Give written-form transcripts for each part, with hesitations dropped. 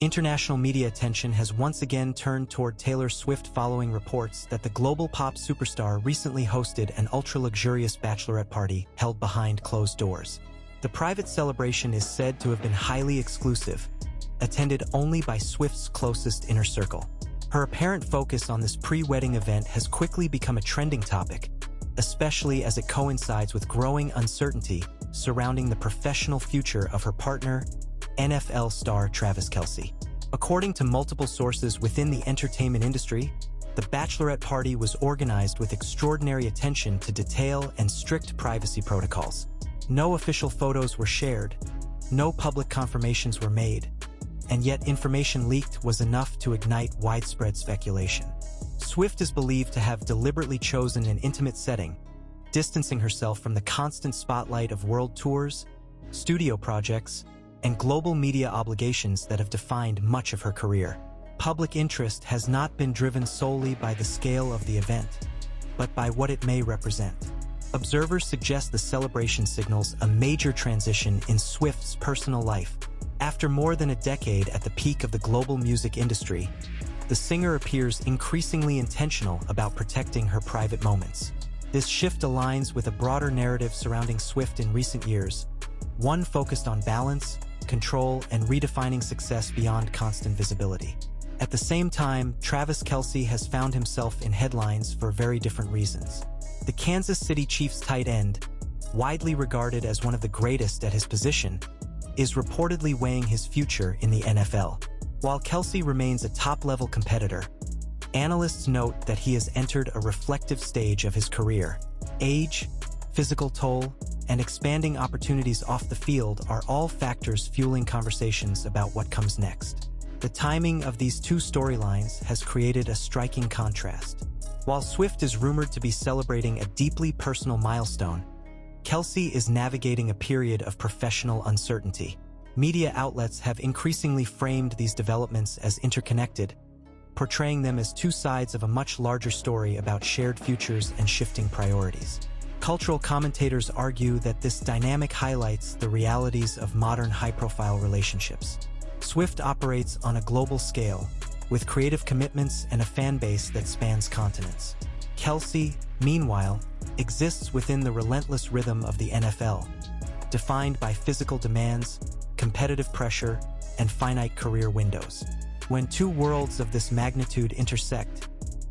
International media attention has once again turned toward Taylor Swift following reports that the global pop superstar recently hosted an ultra-luxurious bachelorette party held behind closed doors. The private celebration is said to have been highly exclusive, attended only by Swift's closest inner circle. Her apparent focus on this pre-wedding event has quickly become a trending topic, especially as it coincides with growing uncertainty surrounding the professional future of her partner, NFL star Travis Kelce. According to multiple sources within the entertainment industry, the bachelorette party was organized with extraordinary attention to detail and strict privacy protocols. No official photos were shared, no public confirmations were made, and yet information leaked was enough to ignite widespread speculation. Swift is believed to have deliberately chosen an intimate setting, distancing herself from the constant spotlight of world tours, studio projects, and global media obligations that have defined much of her career. Public interest has not been driven solely by the scale of the event, but by what it may represent. Observers suggest the celebration signals a major transition in Swift's personal life. After more than a decade at the peak of the global music industry, the singer appears increasingly intentional about protecting her private moments. This shift aligns with a broader narrative surrounding Swift in recent years, one focused on balance, control, and redefining success beyond constant visibility. At the same time, Travis Kelce has found himself in headlines for very different reasons. The Kansas City Chiefs tight end, widely regarded as one of the greatest at his position, is reportedly weighing his future in the NFL. While Kelce remains a top-level competitor, analysts note that he has entered a reflective stage of his career. Age, physical toll, and expanding opportunities off the field are all factors fueling conversations about what comes next. The timing of these two storylines has created a striking contrast. While Swift is rumored to be celebrating a deeply personal milestone, Kelce is navigating a period of professional uncertainty. Media outlets have increasingly framed these developments as interconnected, portraying them as two sides of a much larger story about shared futures and shifting priorities. Cultural commentators argue that this dynamic highlights the realities of modern high-profile relationships. Swift operates on a global scale, with creative commitments and a fan base that spans continents. Kelce, meanwhile, exists within the relentless rhythm of the NFL, defined by physical demands, competitive pressure, and finite career windows. When two worlds of this magnitude intersect,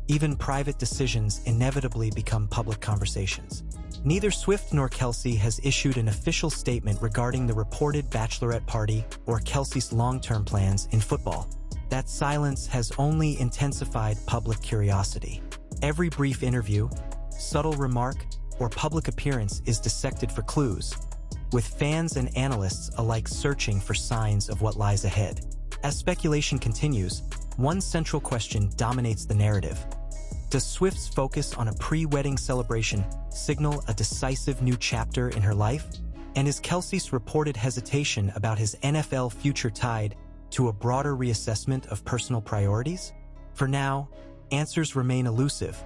even private decisions inevitably become public conversations. Neither Swift nor Kelce has issued an official statement regarding the reported bachelorette party or Kelce's long-term plans in football. That silence has only intensified public curiosity. Every brief interview, subtle remark, or public appearance is dissected for clues, with fans and analysts alike searching for signs of what lies ahead. As speculation continues, one central question dominates the narrative. Does Swift's focus on a pre-wedding celebration signal a decisive new chapter in her life? And is Kelce's reported hesitation about his NFL future tied to a broader reassessment of personal priorities? For now, answers remain elusive,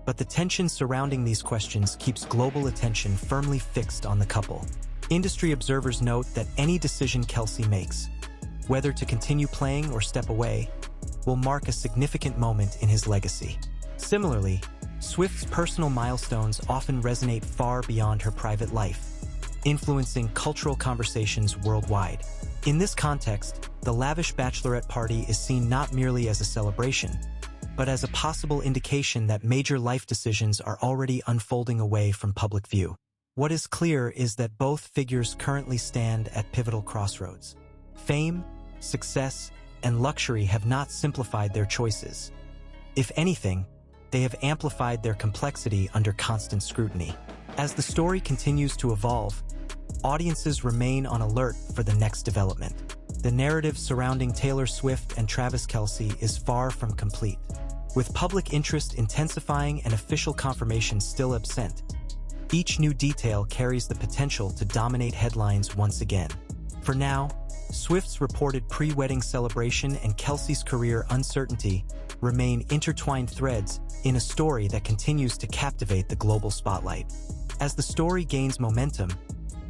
but the tension surrounding these questions keeps global attention firmly fixed on the couple. Industry observers note that any decision Kelce makes, whether to continue playing or step away, will mark a significant moment in his legacy. Similarly, Swift's personal milestones often resonate far beyond her private life, influencing cultural conversations worldwide. In this context, the lavish bachelorette party is seen not merely as a celebration, but as a possible indication that major life decisions are already unfolding away from public view. What is clear is that both figures currently stand at pivotal crossroads. Fame, success, and luxury have not simplified their choices. If anything, they have amplified their complexity under constant scrutiny. As the story continues to evolve, audiences remain on alert for the next development. The narrative surrounding Taylor Swift and Travis Kelce is far from complete. With public interest intensifying and official confirmation still absent, each new detail carries the potential to dominate headlines once again. For now, Swift's reported pre-wedding celebration and Kelce's career uncertainty remain intertwined threads in a story that continues to captivate the global spotlight. As the story gains momentum,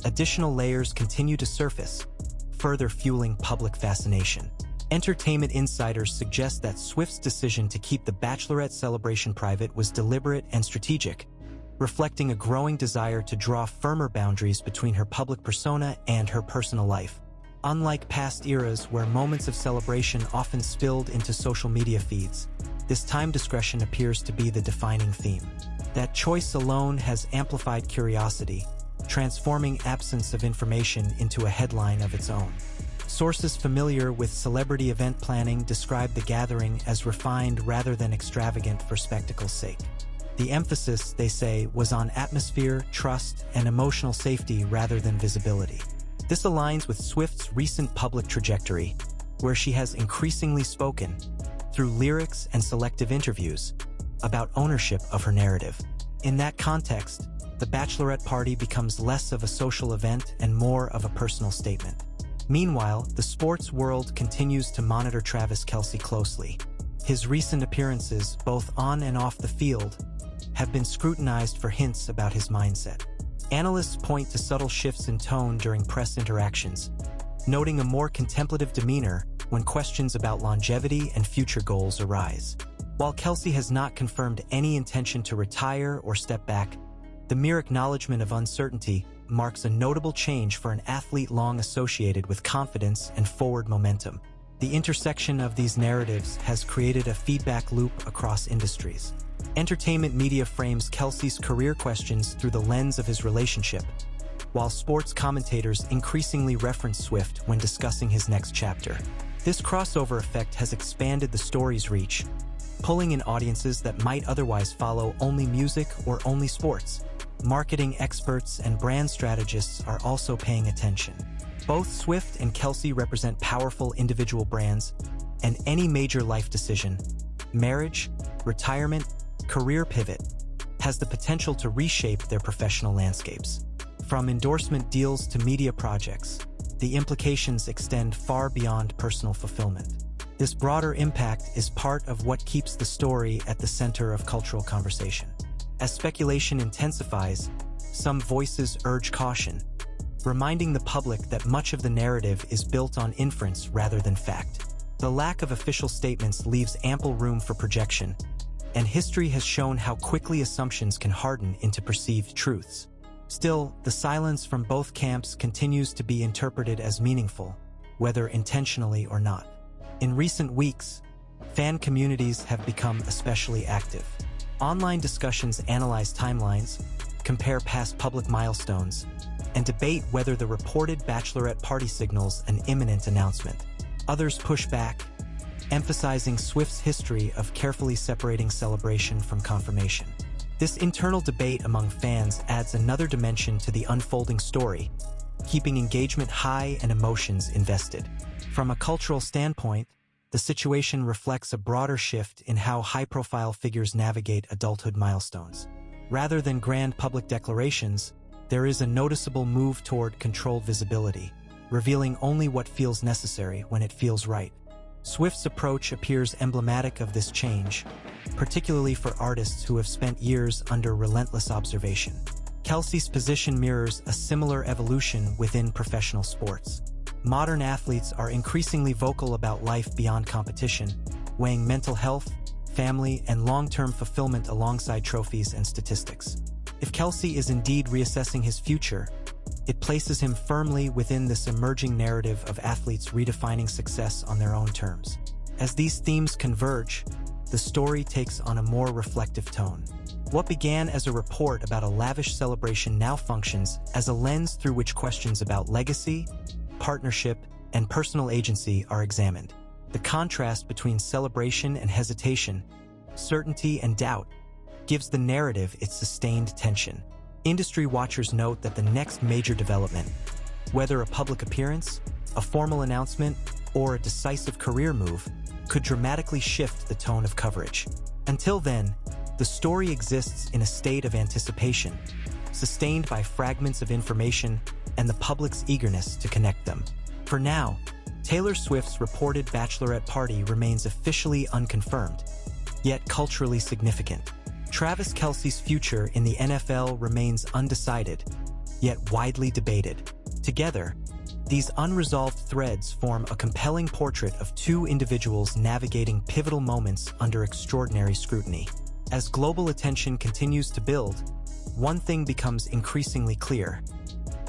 additional layers continue to surface, further fueling public fascination. Entertainment insiders suggest that Swift's decision to keep the Bachelorette celebration private was deliberate and strategic, reflecting a growing desire to draw firmer boundaries between her public persona and her personal life. Unlike past eras where moments of celebration often spilled into social media feeds, this time discretion appears to be the defining theme. That choice alone has amplified curiosity, transforming absence of information into a headline of its own. Sources familiar with celebrity event planning describe the gathering as refined rather than extravagant for spectacle's sake. The emphasis, they say, was on atmosphere, trust, and emotional safety rather than visibility. This aligns with Swift's recent public trajectory, where she has increasingly spoken, through lyrics and selective interviews, about ownership of her narrative. In that context, the Bachelorette party becomes less of a social event and more of a personal statement. Meanwhile, the sports world continues to monitor Travis Kelce closely. His recent appearances, both on and off the field, have been scrutinized for hints about his mindset. Analysts point to subtle shifts in tone during press interactions, noting a more contemplative demeanor when questions about longevity and future goals arise. While Kelce has not confirmed any intention to retire or step back, the mere acknowledgement of uncertainty marks a notable change for an athlete long associated with confidence and forward momentum. The intersection of these narratives has created a feedback loop across industries. Entertainment media frames Kelce's career questions through the lens of his relationship, while sports commentators increasingly reference Swift when discussing his next chapter. This crossover effect has expanded the story's reach, pulling in audiences that might otherwise follow only music or only sports. Marketing experts and brand strategists are also paying attention. Both Swift and Kelce represent powerful individual brands, and any major life decision, marriage, retirement, career pivot, has the potential to reshape their professional landscapes. From endorsement deals to media projects, the implications extend far beyond personal fulfillment. This broader impact is part of what keeps the story at the center of cultural conversation. As speculation intensifies, some voices urge caution, reminding the public that much of the narrative is built on inference rather than fact. The lack of official statements leaves ample room for projection, and history has shown how quickly assumptions can harden into perceived truths. Still, the silence from both camps continues to be interpreted as meaningful, whether intentionally or not. In recent weeks, fan communities have become especially active. Online discussions analyze timelines, compare past public milestones, and debate whether the reported Bachelorette party signals an imminent announcement. Others push back, emphasizing Swift's history of carefully separating celebration from confirmation. This internal debate among fans adds another dimension to the unfolding story, keeping engagement high and emotions invested. From a cultural standpoint, the situation reflects a broader shift in how high-profile figures navigate adulthood milestones. Rather than grand public declarations, there is a noticeable move toward controlled visibility, revealing only what feels necessary when it feels right. Swift's approach appears emblematic of this change, particularly for artists who have spent years under relentless observation. Kelce's position mirrors a similar evolution within professional sports. Modern athletes are increasingly vocal about life beyond competition, weighing mental health, family, and long-term fulfillment alongside trophies and statistics. If Kelce is indeed reassessing his future, it places him firmly within this emerging narrative of athletes redefining success on their own terms. As these themes converge, the story takes on a more reflective tone. What began as a report about a lavish celebration now functions as a lens through which questions about legacy, partnership, and personal agency are examined. The contrast between celebration and hesitation, certainty and doubt, gives the narrative its sustained tension. Industry watchers note that the next major development, whether a public appearance, a formal announcement, or a decisive career move, could dramatically shift the tone of coverage. Until then, the story exists in a state of anticipation, sustained by fragments of information and the public's eagerness to connect them. For now, Taylor Swift's reported Bachelorette party remains officially unconfirmed, yet culturally significant. Travis Kelce's future in the NFL remains undecided, yet widely debated. Together, These unresolved threads form a compelling portrait of two individuals navigating pivotal moments under extraordinary scrutiny. As global attention continues to build, one thing becomes increasingly clear.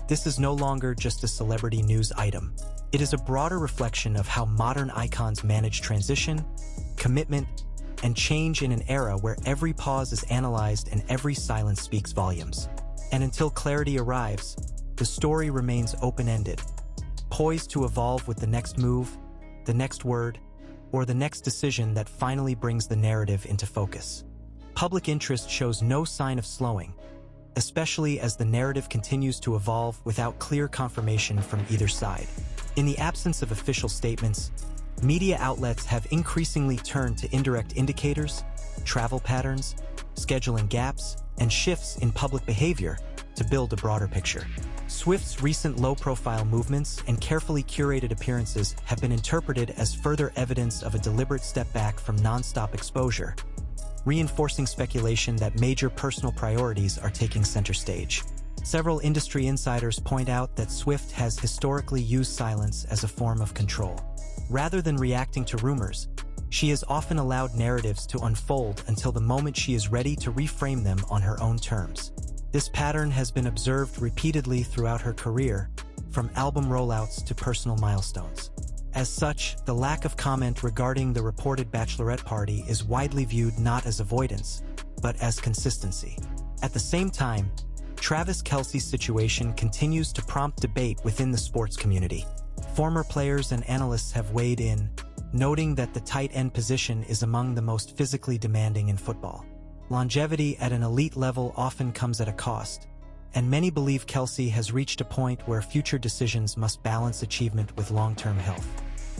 This is no longer just a celebrity news item. It is a broader reflection of how modern icons manage transition, commitment, and change in an era where every pause is analyzed and every silence speaks volumes. And until clarity arrives, the story remains open-ended, poised to evolve with the next move, the next word, or the next decision that finally brings the narrative into focus. Public interest shows no sign of slowing, especially as the narrative continues to evolve without clear confirmation from either side. In the absence of official statements, media outlets have increasingly turned to indirect indicators, travel patterns, scheduling gaps, and shifts in public behavior to build a broader picture. Swift's recent low-profile movements and carefully curated appearances have been interpreted as further evidence of a deliberate step back from non-stop exposure, reinforcing speculation that major personal priorities are taking center stage. Several industry insiders point out that Swift has historically used silence as a form of control. Rather than reacting to rumors, she has often allowed narratives to unfold until the moment she is ready to reframe them on her own terms. This pattern has been observed repeatedly throughout her career, from album rollouts to personal milestones. As such, the lack of comment regarding the reported Bachelorette party is widely viewed not as avoidance, but as consistency. At the same time, Travis Kelce's situation continues to prompt debate within the sports community. Former players and analysts have weighed in, noting that the tight end position is among the most physically demanding in football. Longevity at an elite level often comes at a cost, and many believe Kelce has reached a point where future decisions must balance achievement with long-term health.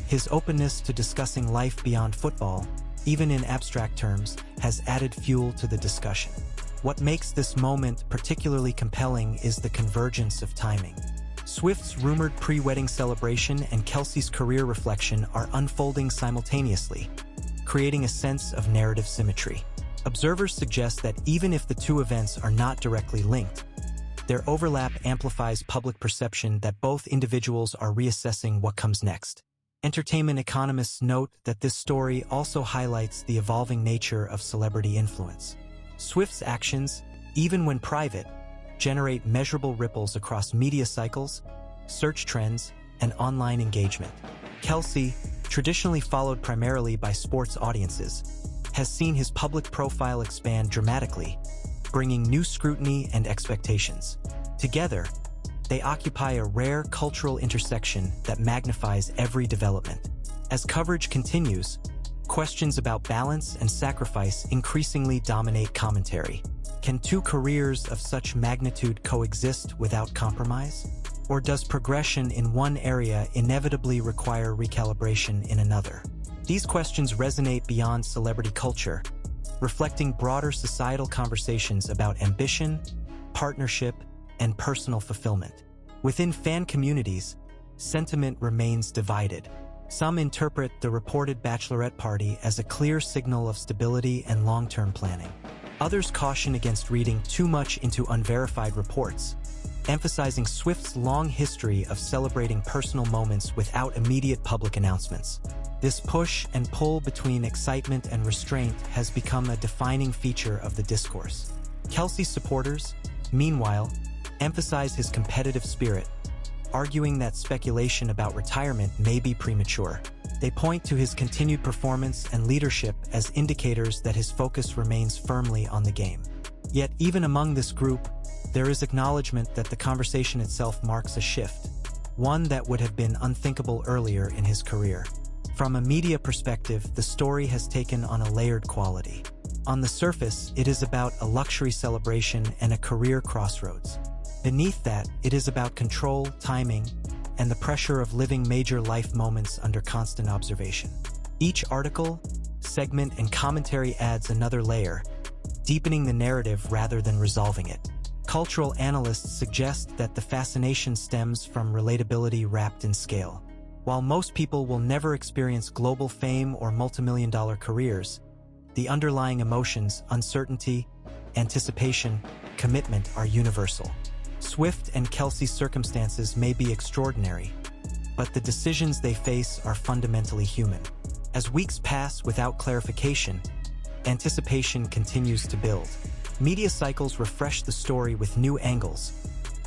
His openness to discussing life beyond football, even in abstract terms, has added fuel to the discussion. What makes this moment particularly compelling is the convergence of timing. Swift's rumored pre-wedding celebration and Kelce's career reflection are unfolding simultaneously, creating a sense of narrative symmetry. Observers suggest that even if the two events are not directly linked, their overlap amplifies public perception that both individuals are reassessing what comes next. Entertainment economists note that this story also highlights the evolving nature of celebrity influence. Swift's actions, even when private, generate measurable ripples across media cycles, search trends, and online engagement. Kelce, traditionally followed primarily by sports audiences, has seen his public profile expand dramatically, bringing new scrutiny and expectations. Together, they occupy a rare cultural intersection that magnifies every development. As coverage continues, questions about balance and sacrifice increasingly dominate commentary. Can two careers of such magnitude coexist without compromise? Or does progression in one area inevitably require recalibration in another? These questions resonate beyond celebrity culture, reflecting broader societal conversations about ambition, partnership, and personal fulfillment. Within fan communities, sentiment remains divided. Some interpret the reported Bachelorette party as a clear signal of stability and long-term planning. Others caution against reading too much into unverified reports, emphasizing Swift's long history of celebrating personal moments without immediate public announcements. This push and pull between excitement and restraint has become a defining feature of the discourse. Kelce's supporters, meanwhile, emphasize his competitive spirit, arguing that speculation about retirement may be premature. They point to his continued performance and leadership as indicators that his focus remains firmly on the game. Yet, even among this group, there is acknowledgement that the conversation itself marks a shift, one that would have been unthinkable earlier in his career. From a media perspective, the story has taken on a layered quality. On the surface, it is about a luxury celebration and a career crossroads. Beneath that, it is about control, timing, and the pressure of living major life moments under constant observation. Each article, segment, and commentary adds another layer, deepening the narrative rather than resolving it. Cultural analysts suggest that the fascination stems from relatability wrapped in scale. While most people will never experience global fame or multimillion-dollar careers, the underlying emotions, uncertainty, anticipation, commitment are universal. Swift and Kelce's circumstances may be extraordinary, but the decisions they face are fundamentally human. As weeks pass without clarification, anticipation continues to build. Media cycles refresh the story with new angles,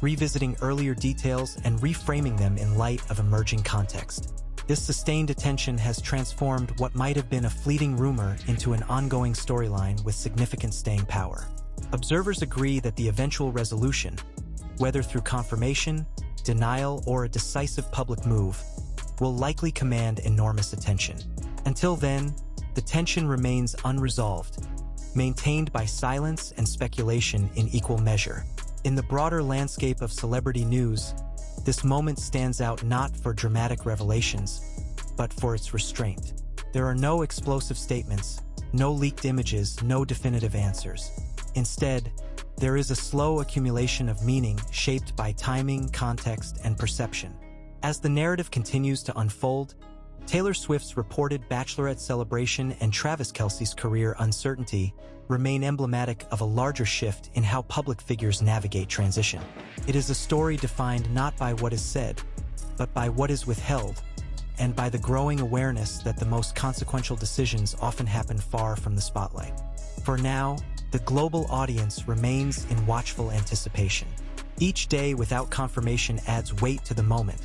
revisiting earlier details and reframing them in light of emerging context. This sustained attention has transformed what might have been a fleeting rumor into an ongoing storyline with significant staying power. Observers agree that the eventual resolution, whether through confirmation, denial, or a decisive public move, will likely command enormous attention. Until then, the tension remains unresolved, maintained by silence and speculation in equal measure. In the broader landscape of celebrity news, this moment stands out not for dramatic revelations, but for its restraint. There are no explosive statements, no leaked images, no definitive answers. Instead, there is a slow accumulation of meaning shaped by timing, context, and perception. As the narrative continues to unfold, Taylor Swift's reported Bachelorette celebration and Travis Kelce's career uncertainty remain emblematic of a larger shift in how public figures navigate transition. It is a story defined not by what is said, but by what is withheld, and by the growing awareness that the most consequential decisions often happen far from the spotlight. For now, the global audience remains in watchful anticipation. Each day without confirmation adds weight to the moment,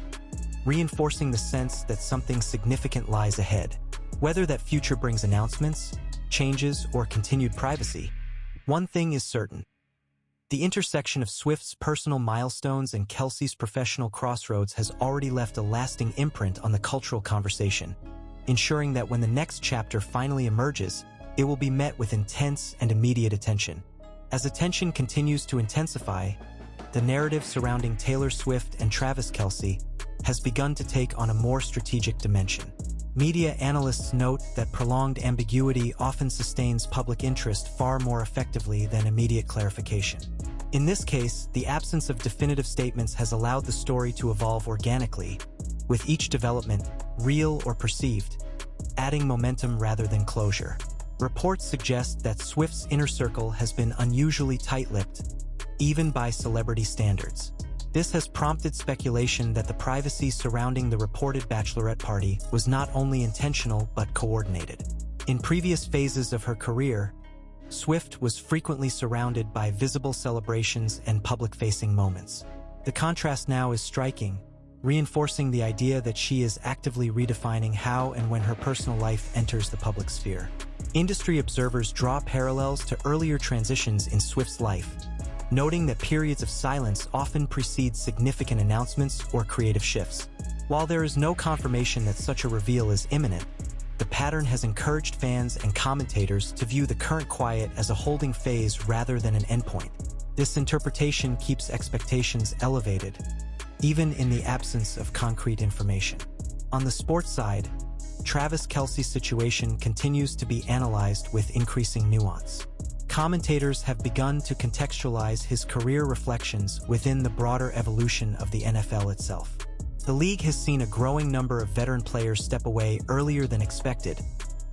reinforcing the sense that something significant lies ahead. Whether that future brings announcements, changes, or continued privacy, one thing is certain. The intersection of Swift's personal milestones and Kelce's professional crossroads has already left a lasting imprint on the cultural conversation, ensuring that when the next chapter finally emerges, it will be met with intense and immediate attention. As attention continues to intensify, the narrative surrounding Taylor Swift and Travis Kelce has begun to take on a more strategic dimension. Media analysts note that prolonged ambiguity often sustains public interest far more effectively than immediate clarification. In this case, the absence of definitive statements has allowed the story to evolve organically, with each development, real or perceived, adding momentum rather than closure. Reports suggest that Swift's inner circle has been unusually tight-lipped, even by celebrity standards. This has prompted speculation that the privacy surrounding the reported Bachelorette party was not only intentional but coordinated. In previous phases of her career, Swift was frequently surrounded by visible celebrations and public-facing moments. The contrast now is striking, reinforcing the idea that she is actively redefining how and when her personal life enters the public sphere. Industry observers draw parallels to earlier transitions in Swift's life, noting that periods of silence often precede significant announcements or creative shifts. While there is no confirmation that such a reveal is imminent, the pattern has encouraged fans and commentators to view the current quiet as a holding phase rather than an endpoint. This interpretation keeps expectations elevated, even in the absence of concrete information. On the sports side, Travis Kelce's situation continues to be analyzed with increasing nuance. Commentators have begun to contextualize his career reflections within the broader evolution of the NFL itself. The league has seen a growing number of veteran players step away earlier than expected,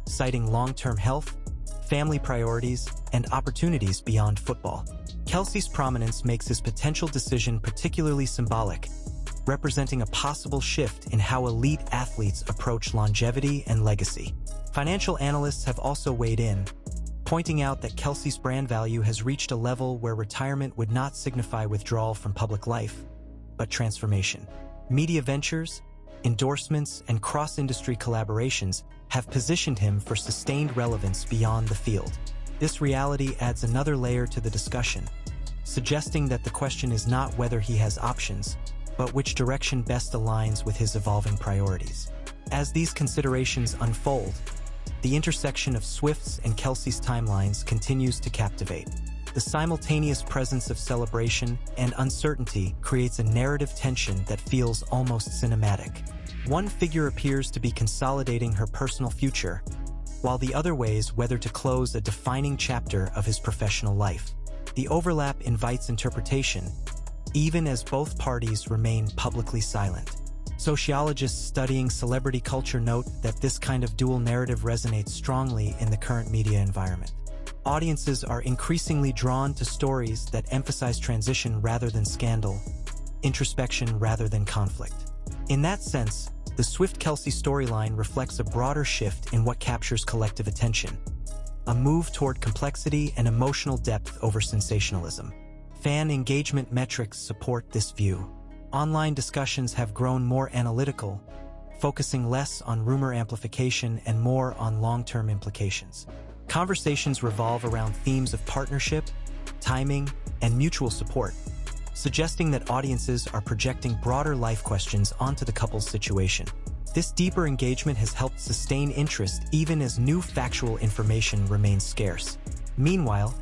citing long-term health, family priorities, and opportunities beyond football. Kelce's prominence makes his potential decision particularly symbolic, representing a possible shift in how elite athletes approach longevity and legacy. Financial analysts have also weighed in, pointing out that Kelce's brand value has reached a level where retirement would not signify withdrawal from public life, but transformation. Media ventures, endorsements, and cross-industry collaborations have positioned him for sustained relevance beyond the field. This reality adds another layer to the discussion, suggesting that the question is not whether he has options, but which direction best aligns with his evolving priorities. As these considerations unfold, the intersection of Swift's and Kelce's timelines continues to captivate. The simultaneous presence of celebration and uncertainty creates a narrative tension that feels almost cinematic. One figure appears to be consolidating her personal future, while the other weighs whether to close a defining chapter of his professional life. The overlap invites interpretation, even as both parties remain publicly silent. Sociologists studying celebrity culture note that this kind of dual narrative resonates strongly in the current media environment. Audiences are increasingly drawn to stories that emphasize transition rather than scandal, introspection rather than conflict. In that sense, the Swift-Kelce storyline reflects a broader shift in what captures collective attention, a move toward complexity and emotional depth over sensationalism. Fan engagement metrics support this view. Online discussions have grown more analytical, focusing less on rumor amplification and more on long-term implications. Conversations revolve around themes of partnership, timing, and mutual support, suggesting that audiences are projecting broader life questions onto the couple's situation. This deeper engagement has helped sustain interest even as new factual information remains scarce. Meanwhile,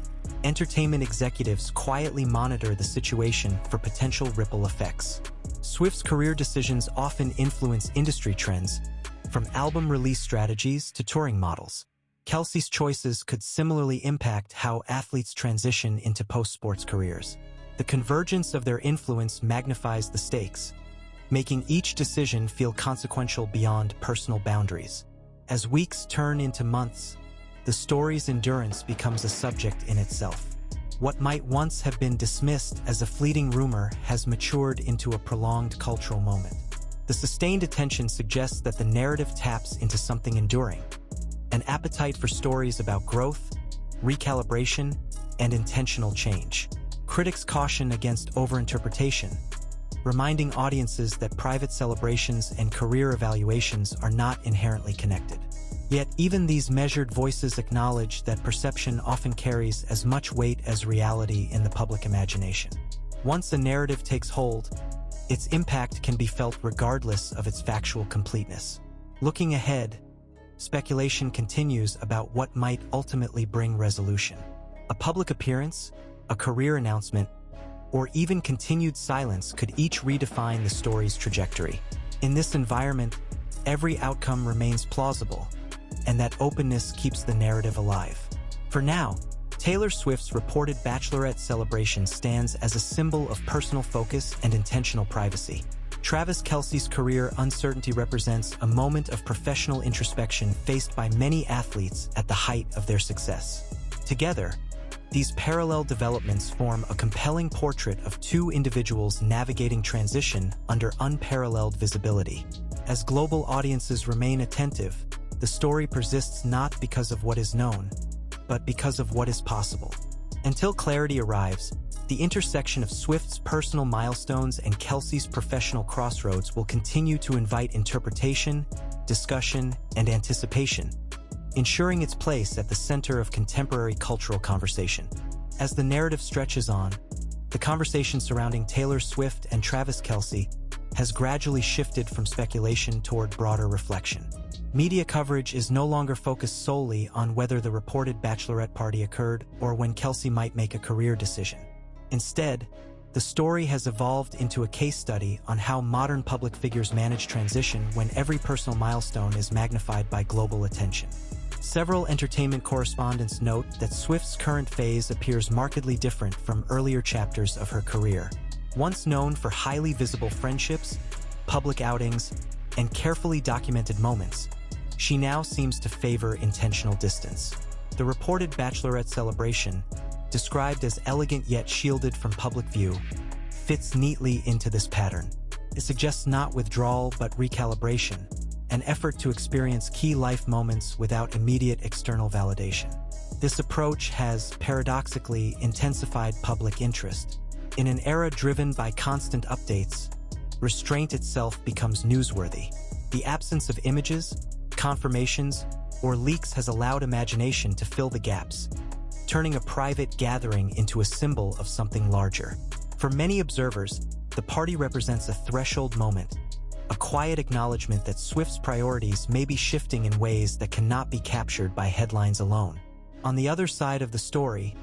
entertainment executives quietly monitor the situation for potential ripple effects. Swift's career decisions often influence industry trends, from album release strategies to touring models. Kelce's choices could similarly impact how athletes transition into post-sports careers. The convergence of their influence magnifies the stakes, making each decision feel consequential beyond personal boundaries. As weeks turn into months, the story's endurance becomes a subject in itself. What might once have been dismissed as a fleeting rumor has matured into a prolonged cultural moment. The sustained attention suggests that the narrative taps into something enduring, an appetite for stories about growth, recalibration, and intentional change. Critics caution against overinterpretation, reminding audiences that private celebrations and career evaluations are not inherently connected. Yet even these measured voices acknowledge that perception often carries as much weight as reality in the public imagination. Once a narrative takes hold, its impact can be felt regardless of its factual completeness. Looking ahead, speculation continues about what might ultimately bring resolution. A public appearance, a career announcement, or even continued silence could each redefine the story's trajectory. In this environment, every outcome remains plausible, and that openness keeps the narrative alive. For now, Taylor Swift's reported Bachelorette celebration stands as a symbol of personal focus and intentional privacy. Travis Kelce's career uncertainty represents a moment of professional introspection faced by many athletes at the height of their success. Together, these parallel developments form a compelling portrait of two individuals navigating transition under unparalleled visibility. As global audiences remain attentive, the story persists not because of what is known, but because of what is possible. Until clarity arrives, the intersection of Swift's personal milestones and Kelce's professional crossroads will continue to invite interpretation, discussion, and anticipation, ensuring its place at the center of contemporary cultural conversation. As the narrative stretches on, the conversation surrounding Taylor Swift and Travis Kelce has gradually shifted from speculation toward broader reflection. Media coverage is no longer focused solely on whether the reported Bachelorette party occurred or when Kelce might make a career decision. Instead, the story has evolved into a case study on how modern public figures manage transition when every personal milestone is magnified by global attention. Several entertainment correspondents note that Swift's current phase appears markedly different from earlier chapters of her career. Once known for highly visible friendships, public outings, and carefully documented moments, she now seems to favor intentional distance. The reported Bachelorette celebration, described as elegant yet shielded from public view, fits neatly into this pattern. It suggests not withdrawal but recalibration, an effort to experience key life moments without immediate external validation. This approach has, paradoxically, intensified public interest. In an era driven by constant updates, restraint itself becomes newsworthy. The absence of images, confirmations, or leaks has allowed imagination to fill the gaps, turning a private gathering into a symbol of something larger. For many observers, the party represents a threshold moment, a quiet acknowledgement that Swift's priorities may be shifting in ways that cannot be captured by headlines alone. On the other side of the story,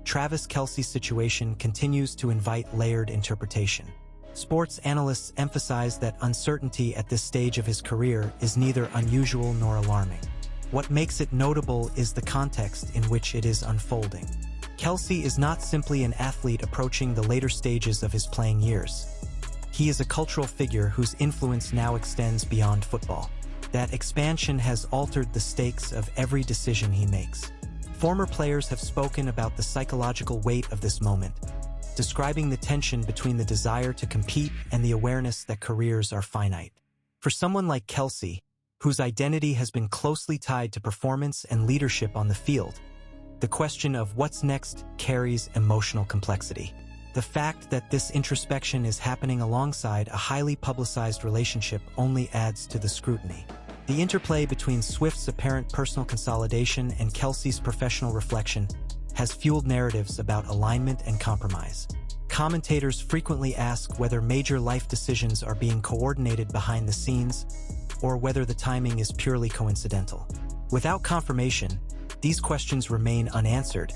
Travis Kelce's situation continues to invite layered interpretation. Sports analysts emphasize that uncertainty at this stage of his career is neither unusual nor alarming. What makes it notable is the context in which it is unfolding. Kelce is not simply an athlete approaching the later stages of his playing years. He is a cultural figure whose influence now extends beyond football. That expansion has altered the stakes of every decision he makes. Former players have spoken about the psychological weight of this moment, describing the tension between the desire to compete and the awareness that careers are finite. For someone like Kelce, whose identity has been closely tied to performance and leadership on the field, the question of what's next carries emotional complexity. The fact that this introspection is happening alongside a highly publicized relationship only adds to the scrutiny. The interplay between Swift's apparent personal consolidation and Kelce's professional reflection has fueled narratives about alignment and compromise. Commentators frequently ask whether major life decisions are being coordinated behind the scenes or whether the timing is purely coincidental. Without confirmation, these questions remain unanswered,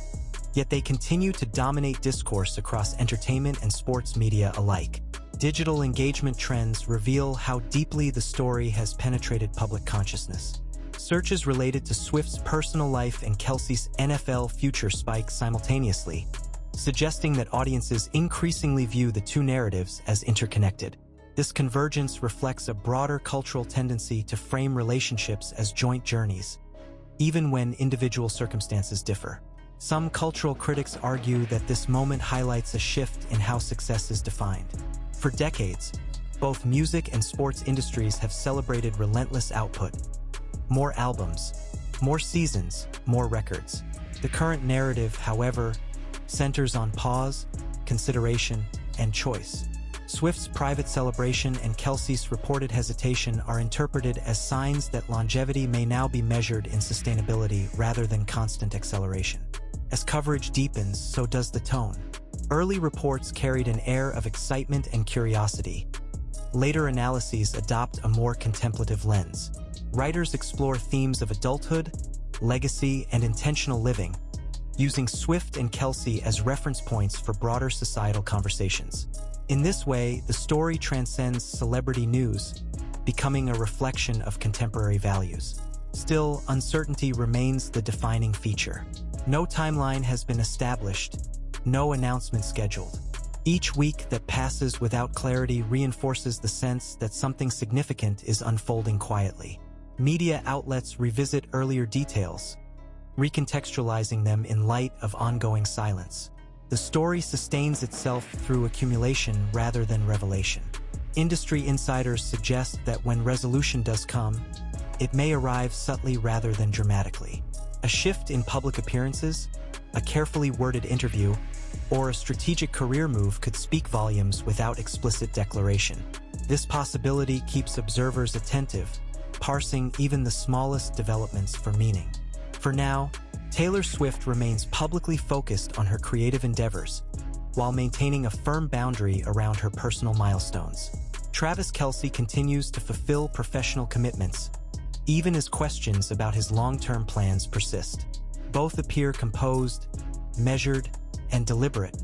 yet they continue to dominate discourse across entertainment and sports media alike. Digital engagement trends reveal how deeply the story has penetrated public consciousness. Searches related to Swift's personal life and Kelce's NFL future spike simultaneously, suggesting that audiences increasingly view the two narratives as interconnected. This convergence reflects a broader cultural tendency to frame relationships as joint journeys, even when individual circumstances differ. Some cultural critics argue that this moment highlights a shift in how success is defined. For decades, both music and sports industries have celebrated relentless output. More albums, more seasons, more records. The current narrative, however, centers on pause, consideration, and choice. Swift's private celebration and Kelce's reported hesitation are interpreted as signs that longevity may now be measured in sustainability rather than constant acceleration. As coverage deepens, so does the tone. Early reports carried an air of excitement and curiosity. Later analyses adopt a more contemplative lens. Writers explore themes of adulthood, legacy, and intentional living, using Swift and Kelce as reference points for broader societal conversations. In this way, the story transcends celebrity news, becoming a reflection of contemporary values. Still, uncertainty remains the defining feature. No timeline has been established, no announcement scheduled. Each week that passes without clarity reinforces the sense that something significant is unfolding quietly. Media outlets revisit earlier details, recontextualizing them in light of ongoing silence. The story sustains itself through accumulation rather than revelation. Industry insiders suggest that when resolution does come, it may arrive subtly rather than dramatically. A shift in public appearances, a carefully worded interview, or a strategic career move could speak volumes without explicit declaration. This possibility keeps observers attentive, parsing even the smallest developments for meaning. For now, Taylor Swift remains publicly focused on her creative endeavors, while maintaining a firm boundary around her personal milestones. Travis Kelce continues to fulfill professional commitments, even as questions about his long-term plans persist. Both appear composed, measured, and deliberate,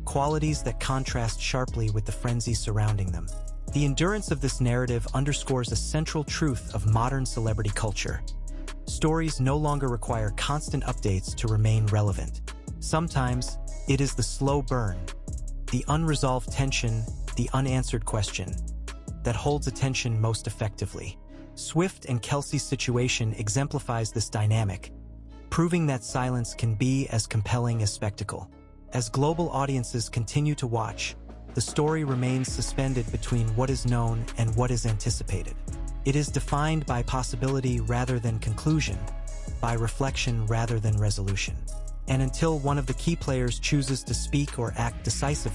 qualities that contrast sharply with the frenzy surrounding them. The endurance of this narrative underscores a central truth of modern celebrity culture. Stories no longer require constant updates to remain relevant. Sometimes, it is the slow burn, the unresolved tension, the unanswered question, that holds attention most effectively. Swift and Kelce's situation exemplifies this dynamic, proving that silence can be as compelling as spectacle. As global audiences continue to watch, the story remains suspended between what is known and what is anticipated. It is defined by possibility rather than conclusion, by reflection rather than resolution. And until one of the key players chooses to speak or act decisively,